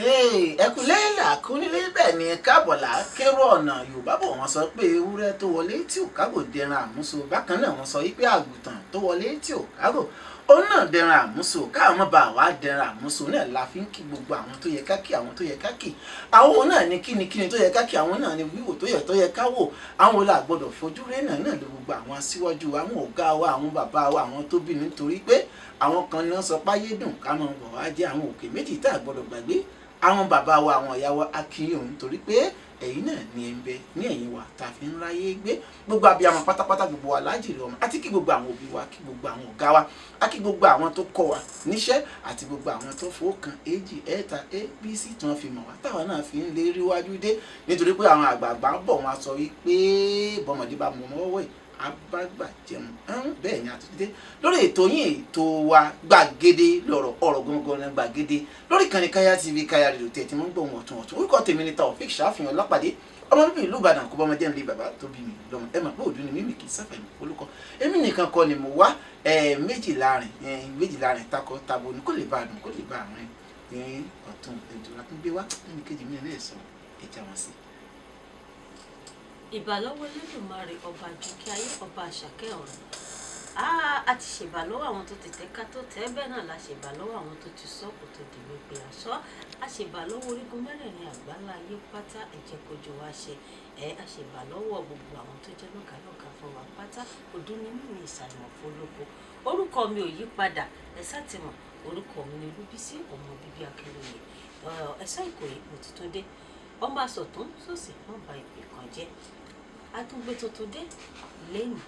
ẹkúnlé làkúnlé bẹ́ẹ̀ ni káàbọ̀là kérò ọ̀nà Yorùbá bọ̀ wọ́n sọ pé ewúrẹ́ tó wọlé tí ò kágò dẹran àmúso bákan náà wọ́n sọ wípé àgùntàn tó wọlé tí ò kágò òun náà dẹran àmúso káwọn bá wà dẹran àmúso náà la fi ń kí gbogbo àwọn tó yẹ ká kí àwọn tó yẹ ká kí àwọn náà ní kíni tó yẹ ká kí àwọn náà ní wíwò tó yẹ ká wò àwọn la gbọ́dọ̀ fojú rẹ náà lé gbogbo àwọn aṣíwájú àwọn ọ̀gá wa àwọn bàbá wa àwọn tó bí nítorí pé àwọn kan náà sọ páyé dùn ká mọ bọ̀ wá jẹ́ àwọn òkè méjì tá a gbọ́dọ̀ gbàgbé àwọn bàbá wa àwọn ìyá wa akínyìn nítorí pé ẹ̀yin náà ní ẹ̀ ń bẹ ní ẹ̀yìn wa tá a fi ń ráyé gbé gbogbo abiyamọ pátápátá gbogbo wa lájìrì ọmọ àti kí gbogbo àwọn òbí wa kí gbogbo àwọn ọ̀gá wa àti gbogbo àwọn tó kọ́ wa níṣẹ́ àti gbogbo àwọn tó fowó kan èjì ẹ̀ta abc tí wọ́n fi mọ̀ wá táwọn náà fi ń lé ríwájú dé nítorí pé àwọn àgbààgbà bọ̀ wọn sọ wípé bọ́mọdé bá mọ̀ mọ́wọ́ yìí abágbà jẹun bẹ́ẹ̀ ni àtúndé lórí ètò yín ètò wa gbàgede lọ́rọ̀ ọ̀rọ̀ gbọngàn ní gbàgede lórí ìkànnì Kaya TV Kaya Radio tẹ̀ tí mo ń gbọ́ wọn ọ̀tún orúkọ tèmi ni Taofik Ṣàfihàn Ọlápàdé ọmọ bíbí ìlú Ìbàdàn kó bá ọmọdé ńlẹ bàbá tó bí mi lọ́mọ ẹ mọ̀ pé òdú ni mímì kì í sáfẹ̀ mi olùkọ́ èmi nìkan kọ́ ni mo wá méjìlá rìn takọ tabo ni kò lè bá àdùn kò lè bá àwọn ọ̀tún ìdúrà tó gbé wá ẹnì kejì mi náà sọ ẹja wọn sí. Ìbàlọ́wọ́ Olódùmarè ọba àjọkẹ́ ayé ọba àṣàkẹ́ ọ̀run a ti ṣèbàlọ́wọ́ àwọn tó ti tẹ́ka tó tẹ́ bẹ́ẹ̀ náà la ṣèbàlọ́wọ́ àwọn tó ti sọ kò tó di wípé aṣọ a ṣèbàlọ́wọ́ orígun mẹ́rẹ̀ẹ̀rin àgbáńlá ayé pátá ẹ̀jẹ̀ kojú wa ṣe a ṣèbàlọ́wọ́ gbogbo àwọn tó jẹ́ lọ́gàlọ́gà fún wa pátá òdú ni mímí ìsàlùmọ̀ fọlọ́kọ orúkọ mi ò yí padà ẹ sátìmọ̀ orúkọ mi ni Olúbísí ọmọ bíbí Akínlóye ẹ̀sọ́ Ìkòyí mo ti tún dé ọmọ asọ̀tún sòsì wọ́n ba ìpè kan jẹ́ àtúngbé tuntun dé lẹ́yìn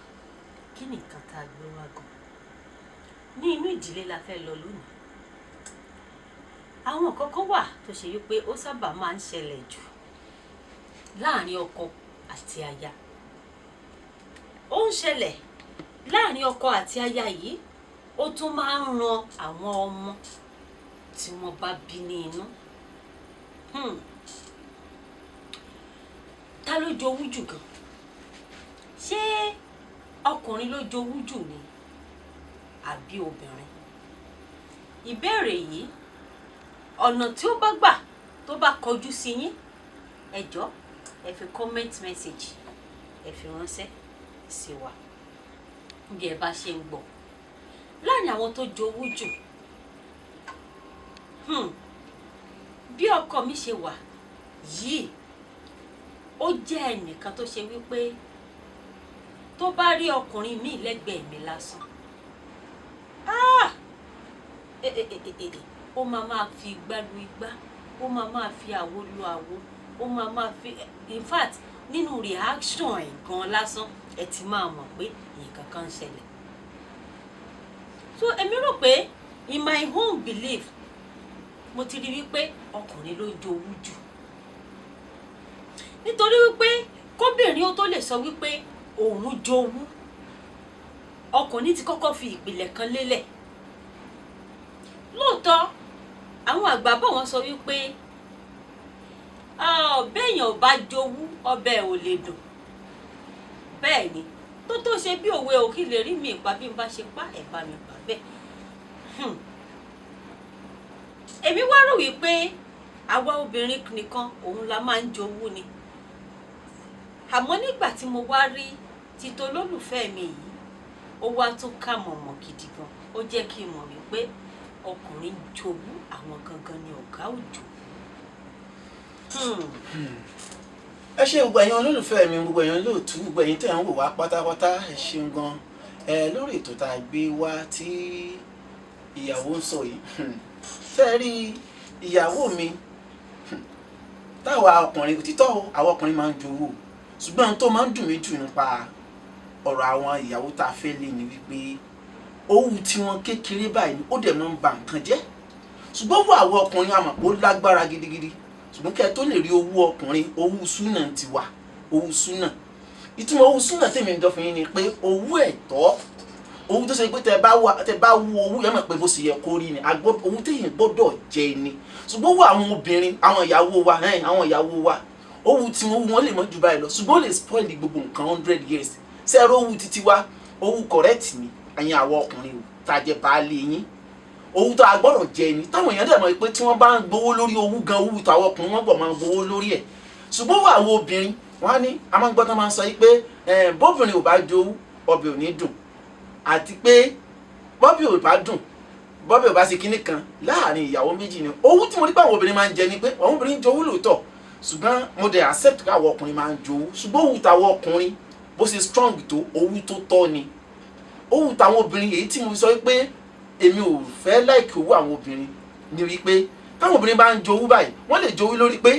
kí ni nǹkan tá a gbé wá gan ní inú ìdílé la fẹ́ lọ lónìí àwọn kọ̀ọ̀kan wà tó ṣe wípé ó sábà máa ń ṣẹlẹ̀ jù láàrin ọkọ àti aya ó ń ṣẹlẹ̀ láàrin ọkọ àti aya yìí ó tún máa ń ran àwọn ọmọ tí wọ́n bá bí ní inú ta ló jowú jù gan ṣé ọkùnrin ló jowú jù ni àbí obìnrin ìbéèrè yìí ọ̀nà tí ó bá gbà tó bá kọjú sí yín ẹ jọ̀ọ́ ẹ fi comment message ẹ fi ránṣẹ́ sí wa bí ẹ bá ṣe ń gbọ́ láàrin àwọn tó jowú jù bí ọkọ mi ṣe wà yìí ó jẹ́ ẹnìkan tó ṣe wípé tó bá rí ọkùnrin míì lẹ́gbẹ̀ẹ́ mi lásán ó máa fi igbá lu igbá ó máa fi àwo lu àwo ó máa fi in fact nínú reaction ẹ̀ gan lásán ẹ ti máa mọ̀ pé nǹkan kan ń ṣẹlẹ̀ so èmi rò pé in my own belief mo ti rí wípé ọkùnrin ló jowú jù nítorí wípé kóbìnrin ó tó lè sọ wípé òun jowú ọkùnrin ti kọ́kọ́ fi ìpìlẹ̀ kan lélẹ̀ lóòótọ́ àwọn àgbà bọ̀ wọ́n sọ wípé béèyàn ò bá jowú ọbẹ̀ ò lè dùn bẹ́ẹ̀ ni tó ṣe bí òwe ò kí lè rí mi ìpa bí n bá ṣe pa ẹ̀ bá mi pa bẹ́ẹ̀ èmi wá rò wípé àwa obìnrin nìkan òun la máa ń jowú ni àmọ́ nígbà tí mo wá rí títọ́ olólùfẹ́ mi yìí ó wá tún ká mọ̀mọ́ gidi gan ó jẹ́ kí n mọ̀ wípé ọkùnrin jowú àwọn gangan ni ọ̀gá òjò. ẹ ṣe gbogbo ẹ̀yin olólùfẹ́ mi gbogbo ẹ̀yin olóòtú gbogbo ẹ̀yin tẹ̀ ń wò wá pátápátá ẹ ṣeun gan lórí ètò tá a gbé wá tí ìyàwó ń sọ yìí ṣe rí ìyàwó mi táwa ọkùnrin títọ́ àwọn ọkùnrin máa ń jowú ṣùgbọ́n ohun tó máa ń dùn mí jù nípa ọ̀rọ̀ àwọn ìyàwó tá a fẹ́ lé ni wípé owó tí wọ́n kékeré báyìí ó dẹ̀ máa ń ba nǹkan jẹ́ ṣùgbọ́n owó àwọn ọkùnrin àmọ̀ ó lágbára gidigidi ṣùgbọ́n kẹ́ ẹ tó lè rí owó ọkùnrin owó súnà ti wà owó súnà ìtumọ̀ owó súnà tèmi ń dọ́ fún yín ni pé owó ẹ̀tọ́ owó tó ṣe pé tẹ bá wo owó yẹn mọ̀ pé bó ṣe yẹ kó rí ni owó téèyàn gbọ́dọ̀ jẹ ni ṣùgbọ́n owó àwọn obìnrin àwọn ìyàwó wa owó tí wọ́n lè mọ́ jù báyìí lọ ṣùgbọ́n ó lè spoil gbogbo nǹkan 100 years ṣẹ́ẹ́rọ owó títí wá owó correct ni ẹ̀yin àwọn ọkùnrin tá a jẹ baálé yín owó tó a gbọ́dọ̀ jẹ ni táwọn èèyàn dẹ̀ mọ̀ pé tí wọ́n bá ń gbowó lórí owó gan owó tàwọn ọkùnrin wọ́n gbọ́ máa ń gbowó lórí ẹ̀ ṣùgbọ́n wà wo obìnrin wọ́n á ní a máa ń gbọ́ tán máa ń sọ pé bóbìnrin ò bá jowú ọbẹ̀ ò ní dùn àti pé bọ́bì ò bá dùn bọ́bì ò bá ṣe kinní kan láàrin ìyàwó méjì ni owó tí mo rí pé àwọn obìnrin máa ń jẹ ni pé àwọn obìnrin jowú lóòótọ́ ṣùgbọ́n mo dẹ̀ accept káwọn ọkùnrin máa ń jowú ṣùgbọ́n owó táwọn ọkùnrin bó ṣe strong tó owó tó tọ́ ni owó táwọn obìnrin èyí tí mo sọ pé èmi ò fẹ́ like owó àwọn obìnrin ni wípé táwọn obìnrin bá ń jowú báyìí wọ́n lè jowú lórí pé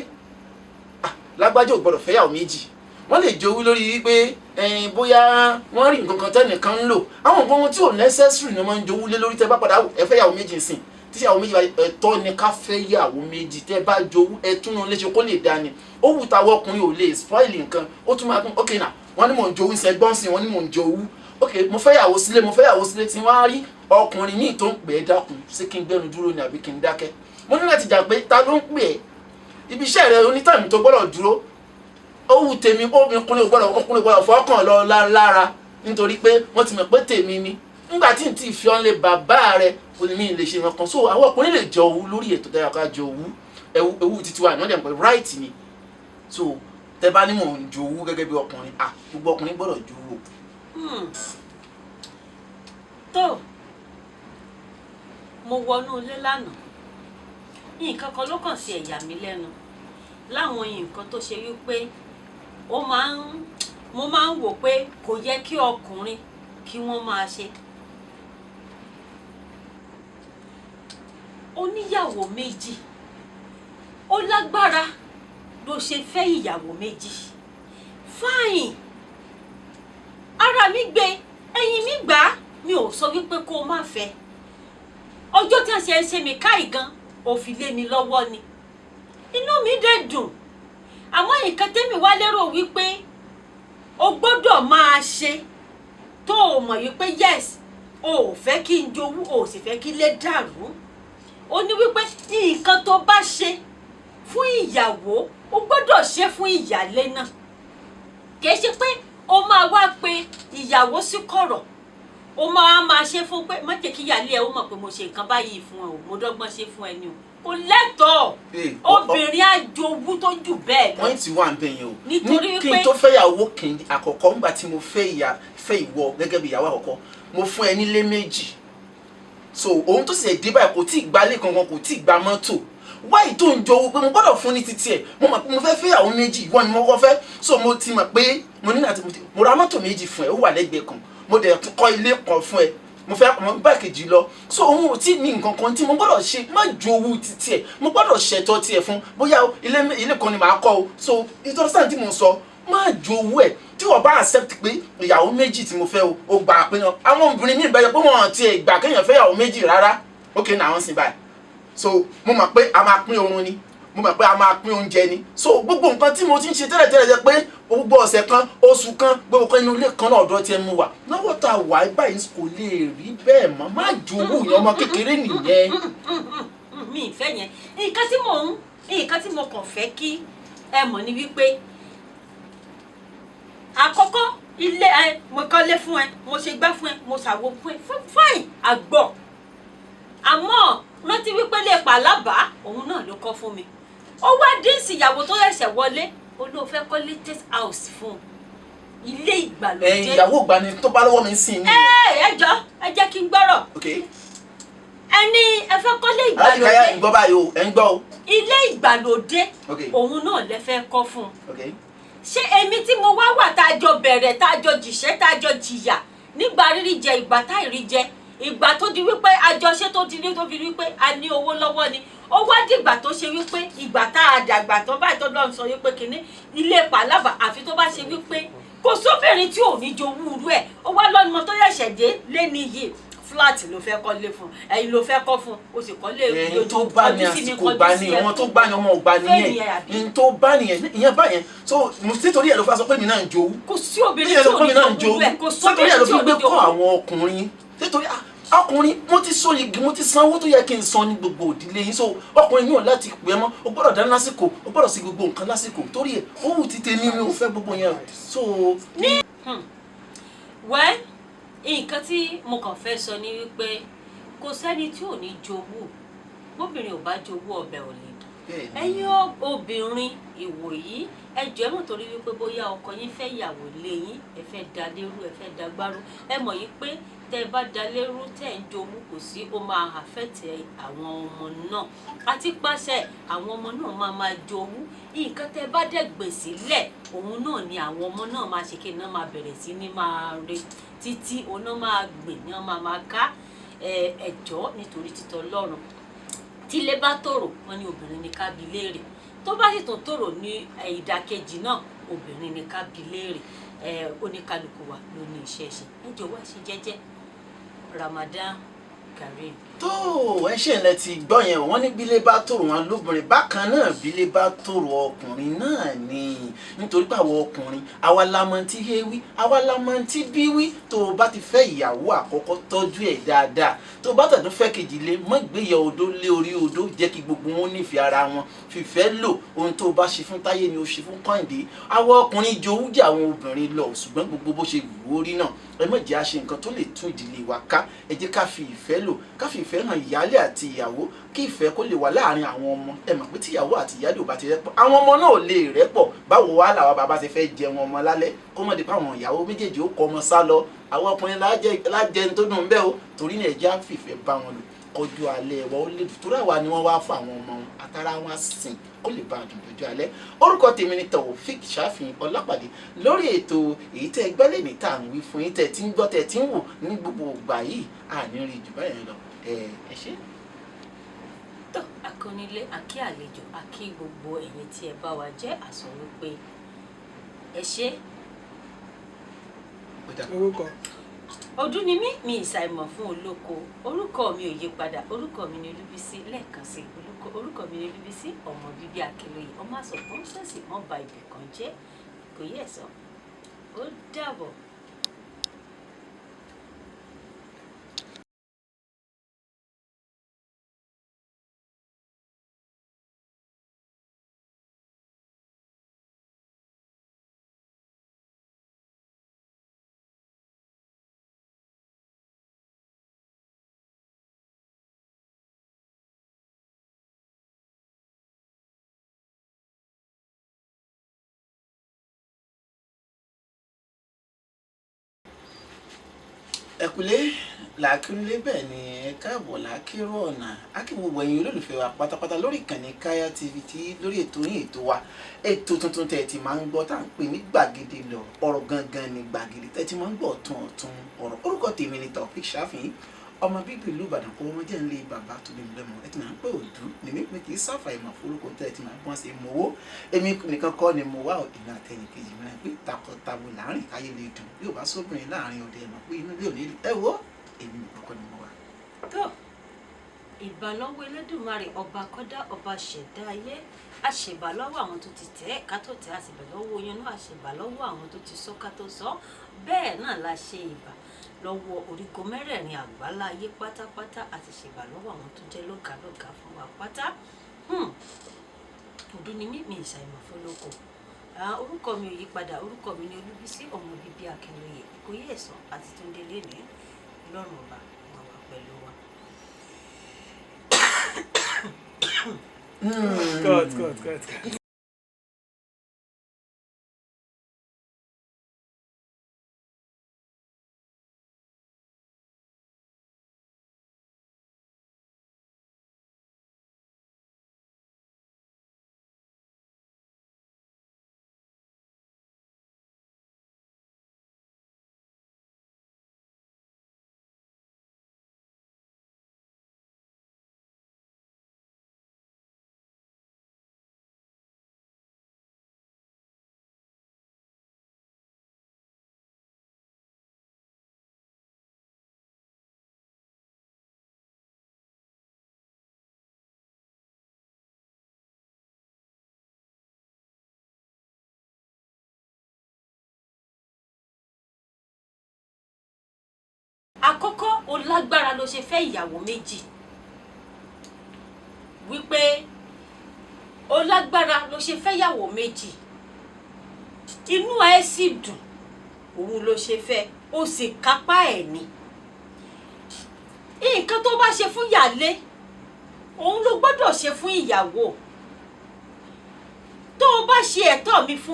lágbájá ò gbọ́dọ̀ fẹ́yàwó méjì wọ́n lè jowú lórí wípé bóyá wọ́n rí nǹkan kan tẹ́nìkan ń lò àwọn nǹkan tí ò necessary ni wọ́n máa ń jowú lé lórí tẹ́ bá padà ẹ fẹ́yàwó méjì sìn tí ìyàwó méjì bá ẹ̀tọ́ ni ká fẹ́yàwó méjì tẹ́ bá jowú ẹ tún un léṣe kó lè dání ó wù táwọn ọkùnrin ò lè spoil nǹkan ó tún máa dún ok náà wọ́n ní mò ń jowú sẹ́gbọ́n sí wọ́n ní mò ń jowú ok mo fẹ́yàwó sílé tí wọ́n á rí ọkùnrin míì tó ń pè é dákun ṣé kí n gbẹ́nu dúró ni àbí kí n dákẹ́ mo ní láti jà pé ta ló ń pè é ibi iṣẹ́ rẹ onítàmì tó gbọ́dọ̀ dúró owó tèmi ọkùnrin gbọ́dọ̀ fọ́kàn lọ lára nítorí pé wọ́n ti mọ̀ pé tèmi ni nígbà tí n ti fi ọ́n lé bàbá rẹ onímì lè ṣe wọn kan so àwọn ọkùnrin lè jọ owó lórí ètò tẹ́lẹ̀ ká jọ owó títí wa ìnáwó dẹ̀ right ni so tẹ́ bá ní mò ń jọ owó gẹ́gẹ́ bí ọkùnrin gbogbo ọkùnrin gbọ́dọ̀ jọ owó. tó mo wọnú ilé lánàá nǹkan kan ló kàn sí ẹ̀yà mi lẹ́nu láwọn nǹkan tó ṣe wípé mo máa ń wò pé kò yẹ kí ọkùnrin kí wọ́n máa ṣe. oníyàwó méjì ó lágbára ló ṣe fẹ́ ìyàwó méjì fine ara mi gbé ẹyin mi gbà á mi ò sọ wípé kó o má fẹ́ ọjọ́ tí wọ́n ṣe mi káì gan òfin lé mi lọ́wọ́ ni inú mi dẹ̀ dùn àmọ́ nǹkan tẹ́mi wá lérò wípé o gbọ́dọ̀ máa ṣe tó o mọ̀ wípé yes o ò fẹ́ kí n jowú o ò sì fẹ́ kí ilé dàrú o ní wípé nǹkan tó bá ṣe fún ìyàwó o gbọ́dọ̀ ṣe fún ìyálé náà kìí ṣe pé o máa wá pe ìyàwó sí kọ̀rọ̀ o máa ṣe fún pé má jẹ́ kí ìyálé ẹ ó mọ̀ pé mo ṣe nǹkan báyìí fún ẹ o mo dọ́gbọ́n ṣe fún ẹ ni o kò lẹ́tọ̀ọ́ obìnrin àjòwú tó jù bẹ́ẹ̀ lọ. pọ́ìntì wà ń bẹ̀ yẹn o nítorí kí n tó fẹ́yàwó kìíní àkọ́kọ́ nígbà tí mo fẹ́ ìwọ gẹ́gẹ́ bí ìyàwó àkọ́kọ́ mo fún ẹ nílé méjì so ohun tó sì ẹ̀ dé báyìí kò tí ì gbalé kankan kò tí ì gba mọ́tò wáyé tó ń jowó pé mo gbọ́dọ̀ fún ní títí ẹ̀ mo mọ̀ pé mo fẹ́ fẹ́yàwó méjì ìwọ ni mo kọ́ fẹ́ so mo ti mọ̀ pé mo ní láti mo ra mọ́tò méjì fún ẹ ó wà lẹ́gbẹ̀ẹ́ kan mo dẹ̀ kọ́ ilé kan fún ẹ mo fẹ́ ọmọ bá kejì lọ so òun ò tí ní nǹkan kan tí mo gbọ́dọ̀ ṣe má jowú títí ẹ̀ mo gbọ́dọ̀ ṣètò tiẹ̀ fún bóyá ilé kan ni màá kọ́ o so ìtọ́sán tí mo sọ má jowú ẹ̀ tí wọ́n bá accept pé ìyàwó méjì tí mo fẹ́ o gbà pé náà àwọn obìnrin mi bẹ̀rẹ̀ pé wọ́n ti ẹ̀ gbà kéèyàn fẹ́ ìyàwó méjì rárá ok náà wọ́n sì báyìí so mo mọ̀ pé a máa pín oorun ni mo mọ̀ pé a máa pín oúnjẹ ni so gbogbo nǹkan tí mo ti ń ṣe tẹ́lẹ̀tẹ́lẹ̀ jẹ́ pé gbogbo ọ̀sẹ̀ kan oṣù kan gbogbo kan inú ilé kan náà ọ̀dọ́ tiẹ̀ mú wa lọ́wọ́ tá a wà báyìí kò lè rí bẹ́ẹ̀ mọ́ má jowú ìyẹn ọmọ kékeré nìyẹn. mi ìfẹ́ yẹn nǹkan tí mo kàn fẹ́ kí ẹ mọ̀ ni wípé àkọ́kọ́ ilé mo kọ́lé fún ẹ mo ṣe gbá fún ẹ mo ṣàwo fún ẹ fine àgbọ̀ àmọ́ rántí wípé lè pa lábàá òun náà ló kọ́ fún mi ó wá dínsì ìyàwó tó ṣẹ̀ṣẹ̀ wọlé ó ló fẹ́ kọ́ latest house fún ilé ìgbàlódé. ìyàwó ìgbani tó bá lọ́wọ́ mi sìn ní. ẹ jẹ́ kí n gbọ́rọ̀. ẹni ẹ fẹ́ kọ́lé ìgbàlódé. aláìkáyà ń gbọ́ báyìí o ẹ̀ ń gbọ́ o. ilé ìgbàlódé òun náà lẹ fẹ́ kọ́ fún un. ṣé èmi tí mo wá wà tá a jọ bẹ̀rẹ̀ tá a jọ jìṣẹ́ tá a jọ jìyà nígbà rírí jẹ ìgbà tá ìrí jẹ ìgbà tó di wípé àjọṣe tó di ní tó fi wípé a ní owó lọ́wọ́ ni ó wá dìgbà tó ṣe wípé ìgbà tá a dàgbà tó báyìí tó lọ́n sọ wípé kínní ilé pàlàbà àfi tó bá ṣe wípé kò sóbìnrin tí ò ní jowú irú ẹ̀ ó wá lọ́nà tó yẹ̀ṣẹ̀ dé lẹ́ni yìí flat ló fẹ́ kọ́ lé fún ẹ̀yin ló fẹ́ kọ́ fún o sì kọ́ lé ẹ̀yin tó bá ní àsìkò bá ní ọmọ tó bá ní ọmọ ọgbà nìyẹn ẹ̀yin tó bá nìyẹn ìyẹn báyẹn so nítorí ẹ̀ ló fẹ́ sọ pé mi náà ń jowú kò sí obìnrin tí ò ní jowú ẹ̀ kò sóbìnrin tí ò ní jowú àwọn ọkùnrin nítorí ọkùnrin mo ti sọ yìí mo ti sanwó tó yẹ kí n san ní gbogbo òdílé yìí so ọkùnrin mi ò láti pè é mọ́ o gbọ́dọ̀ dáná lásìkò o gbọ́dọ̀ sí gbogbo nǹkan lásìkò torí ẹ̀ òun ti tèmi mi ò fẹ́ gbogbo yẹn so. wẹ́ẹ́ nǹkan tí mo kàn fẹ́ sọ ni wípé kò sẹ́ni tí ò ní jowú bóbìnrin ò bá jowú ọbẹ̀ ò lè dùn. ẹ̀yin obìnrin ìwòyí ẹ jọ̀ọ́ mọ̀ torí wípé bóyá ọkọ yín fẹ́ yàwó lé yín ẹ fẹ́ da lérú ẹ fẹ́ da gbárù ẹ mọ̀ yìí pé tẹ́ ẹ bá da lérú tẹ́ ẹ ń jowú kò sí ó máa àfẹ́tẹ̀ àwọn ọmọ náà àti pàṣẹ àwọn ọmọ náà máa jowú nǹkan tẹ́ ẹ bá dẹ̀ gbè sílẹ̀ òun náà ni àwọn ọmọ náà máa ṣe kí iná máa bẹ̀rẹ̀ sí ní máa re títí oná máa gbè ní ọmọ máa ká ẹjọ́ nítorí títọ́ Ọlọ́run tílé bá tòrò wọn ní obìnrin ní ká bi léèrè tó bá sì tún tòrò ní ìdàkejì náà obìnrin ní ká bi léèrè oníkálukú wa ló ní iṣẹ́ ṣe ẹ jọ̀wọ́ ẹ ṣe jẹ́jẹ́ Ramadan Kareem. tó ẹ ṣe ń lẹ ti gbọ́ yẹn wọ́n ní bílé bá tòrò wọn lóbìnrin bákan náà bílé bá tòrò ọkùnrin náà ni nítorí pé àwọn ọkùnrin àwa la mọ̀ tí he wí àwa la mọ̀ tí bí wí tó o bá ti fẹ́ ìyàwó àkọ́kọ́ tọ́jú ẹ̀ dáadáa tó o bá tẹ̀tún fẹ́ kejì lé mọ́ gbéyà odó lé orí odó jẹ́ kí gbogbo wọn nífẹ̀ẹ́ ara wọn fìfẹ́ lò ohun tó o bá ṣe fún Táyé ni o ṣe fún Kọ́hìndé àwọn ọkùnrin jowú jẹ́ àwọn obìnrin lọ ṣùgbọ́n gbogbo bó ṣe wù ó rí náà ẹ má jẹ́ àṣe nǹkan tó lè tún ìdílé wa ká ẹ jẹ́ ká fi ìfẹ́ lò ká fi ìfẹ́ hàn ìyálé àti ìyàwó kí ìfẹ́ kó lè wà láàrin àwọn ọmọ ẹ mọ̀ pé tí ìyàwó àti ìyálé ò bá ti rẹ́pọ̀ àwọn ọmọ náà ò lè rẹ́pọ̀ báwo wá làwọn bàbá ti fẹ́ jẹun ọmọ lálẹ́ kó mọ̀ dé pé àwọn ìyàwó méjèèjì ó kọ ọmọ sá lọ àwọn ọkùnrin lájẹun tó dùn bẹ́ẹ̀ o torí náà ẹ jẹ́ á fìfẹ́ bá wọn lò kọjú alẹ́ wa ó lè dùn torí àwa ni wọ́n wá fún àwọn ọmọ wọn àtàrà wọn sìn kó lè bá a dùn lójú alẹ́ orúkọ tèmi ni Taofeek Shafii Ọlápàdé lórí ètò èyí tẹ́ ẹ gbẹ́lẹ̀ ní tá à ń wí fún yín tẹ́ ẹ ti ń gbọ́ tẹ́ ẹ ti ń wò ní gbogbo ìgbà yìí àní rí jù báyẹn lọ ẹ ṣé. tó akónílé àkí àlejò àkí gbogbo ẹ̀yin tí ẹ bá wa jẹ́ àsọ wípé ẹ ṣé. orúkọ ọdún ni mí ìsàìmọ̀ fún olóko orúkọ mi ò yí padà orúkọ mi ni Olúbísí lẹ́ẹ̀kan sí orúkọ mi ni Olúbísí ọmọ bíbí Akínlóye ọmọ àsọ̀kọ́ ń ṣẹ̀sì mọ́ ba ibì kan jẹ́ kò yẹ sọ ó dàbọ̀. ẹkùlé làákìrúlé bẹ́ẹ̀ ni ẹ káàbọ̀ làákìrú ọ̀nà akíwòwò ẹ̀yin olólùfẹ́ wa pátápátá lórí ìkànnì Kaya TV tí lórí ètò yín ètò wa ètò tuntun tẹ̀ ti máa ń gbọ́ tá à ń pè ní gbàgede lọ ọ̀rọ̀ gangan ni gbàgede tẹ̀ ti máa ń gbọ́ ọ̀tún ọ̀rọ̀ orúkọ tèmi ni Taofeek Shafii ọmọ bíbí ìlú Ìbàdàn kó ọmọ jẹ́ ń lé bàbá tó lè lẹ́mọ̀ ẹ ti máa ń pè òdú nìmí pé kì í sáfà ìmọ̀ forúkọ tẹ́ ẹ ti máa ń pọ́n sí mowó èmi nìkan kọ́ ni mo wá ìmọ̀ àtẹnì kejì mi pé takọtabo láàrin káyé lè dùn bí ò bá sóbìnrin láàrin òde ẹ̀mọ̀ pé inú ilé ò ní ẹ wo èmi nìkan kọ́ ni mo wá. tó ìbàlọ́wọ́ Elédùmarè ọba kọ́dá ọba ṣẹ̀dá ayé àṣèbàlọ́wọ́ àwọn tó ti tẹ̀ ká tó tẹ̀ àṣèbàlọ́wọ́ oyún náà àṣèbàlọ́wọ́ àwọn tó ti sọ ká tó sọ bẹ́ẹ̀ náà la ṣe ìbà lọ́wọ́ orígun mẹ́rẹ̀ẹ̀rin àgbálá ayé pátápátá àti ṣèbà lọ́wọ́ àwọn tó jẹ́ lọ́gàlọ́gà fún wa pátá. ọdún ni mí ìṣàìmọ̀ fọlọ́kọ orúkọ mi ò yí padà orúkọ mi ni Olúbísí ọmọ bíbí Akínlóye Ìkòyí Ẹ̀sán àti Túndé lẹ́ni Ọlọ́run ọba wọn wà pẹ̀lú wa. God. àkọ́kọ́ o lágbára ló ṣe fẹ́ ìyàwó méjì wípé o lágbára ló ṣe fẹ́ ìyàwó méjì inú ẹ sì dùn òun ló ṣe fẹ́ o sì kápá ẹ̀ ni nǹkan tó bá ṣe fún ìyálé òun ló gbọ́dọ̀ ṣe fún ìyàwó tó o bá ṣe ẹ̀tọ́ mi fún